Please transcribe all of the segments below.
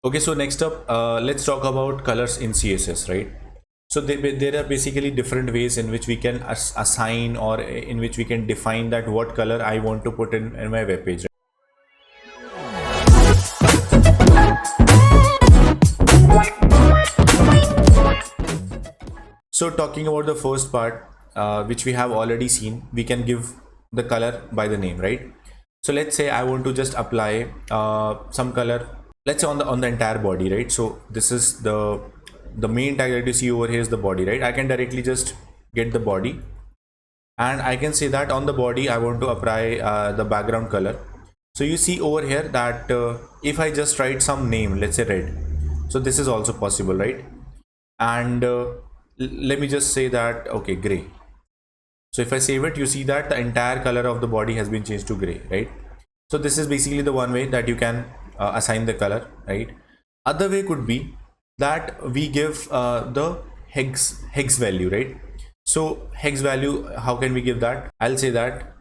Okay, so next up, let's talk about colors in CSS, right? So there are basically different ways in which we can assign, or in which we can define that what color I want to put in my web page. So talking about the first part, which we have already seen, we can give the color by the name, right? So let's say I want to just apply some color, let's say on the entire body, right? So this is the main tag that you see over here is the body, right? I can directly just get the body, and I can say that on the body I want to apply the background color. So you see over here that if I just write some name, let's say red, so this is also possible, right? And let me just say that, okay, gray. So if I save it, you see that the entire color of the body has been changed to gray, right? So this is basically the one way that you can assign the color, right? Other way could be that we give the hex value, right? So hex value, how can we give that? I'll say that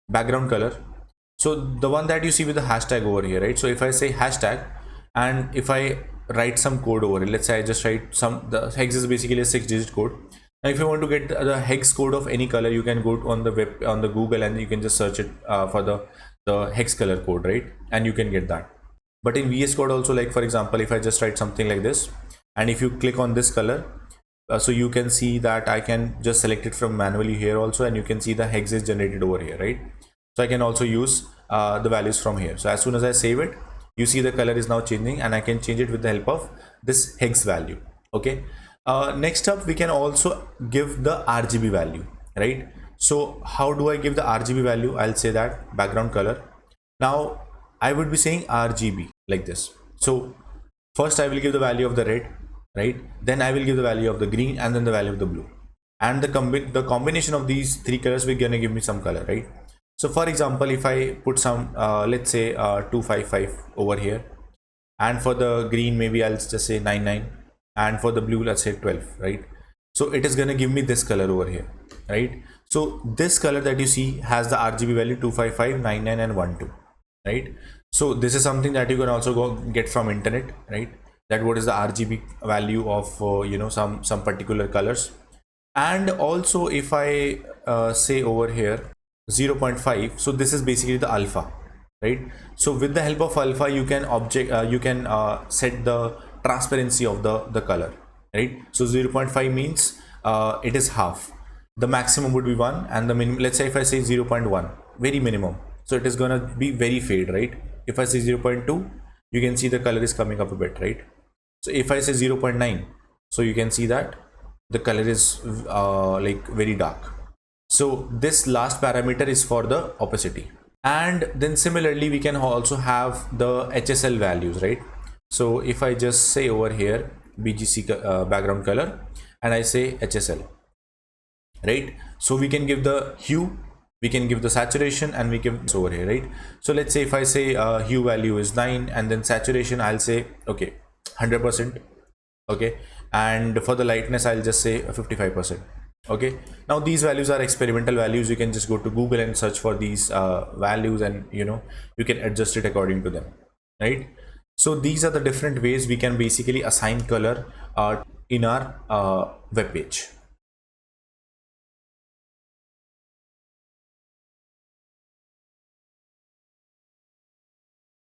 background color. So the one that you see with the hashtag over here, right? So if I say hashtag, and if I write some code over it, let's say I just write the hex is basically a 6-digit code. Now if you want to get the hex code of any color, you can go on the web, on the Google, and you can just search it for the hex color code, right? And you can get that. But in VS Code also, like for example, if I just write something like this, and if you click on this color, so you can see that I can just select it from manually here also, and you can see the hex is generated over here, right? So I can also use the values from here. So as soon as I save it, you see the color is now changing, and I can change it with the help of this hex value. Okay. Next up, we can also give the RGB value, right? So how do I give the RGB value? I'll say that background color. Now I would be saying RGB like this. So first I will give the value of the red, right? Then I will give the value of the green, and then the value of the blue. And the combination of these three colors will gonna give me some color, right? So for example, if I put some let's say 255 over here, and for the green maybe I'll just say 99, and for the blue let's say 12, right? So it is going to give me this color over here, right? So this color that you see has the RGB value 255, 99 and 12, right? So this is something that you can also go get from internet, right? That what is the RGB value of some particular colors. And also if I say over here 0.5, so this is basically the alpha, right? So with the help of alpha, you can set the transparency of the color, right? So 0.5 means it is half. The maximum would be 1, and the minimum, let's say if I say 0.1, very minimum, so it is gonna be very fade, right? If I say 0.2, you can see the color is coming up a bit, right? So if I say 0.9, so you can see that the color is like very dark. So this last parameter is for the opacity. And then similarly, we can also have the HSL values, right? So if I just say over here BGC background color, and I say HSL, right? So we can give the hue, we can give the saturation, and we give this over here, right? So let's say if I say hue value is 9, and then saturation I'll say okay 100%, okay, and for the lightness I'll just say 55%. Okay, now these values are experimental values. You can just go to Google and search for these values, and you can adjust it according to them, right? So these are the different ways we can basically assign color in our web page.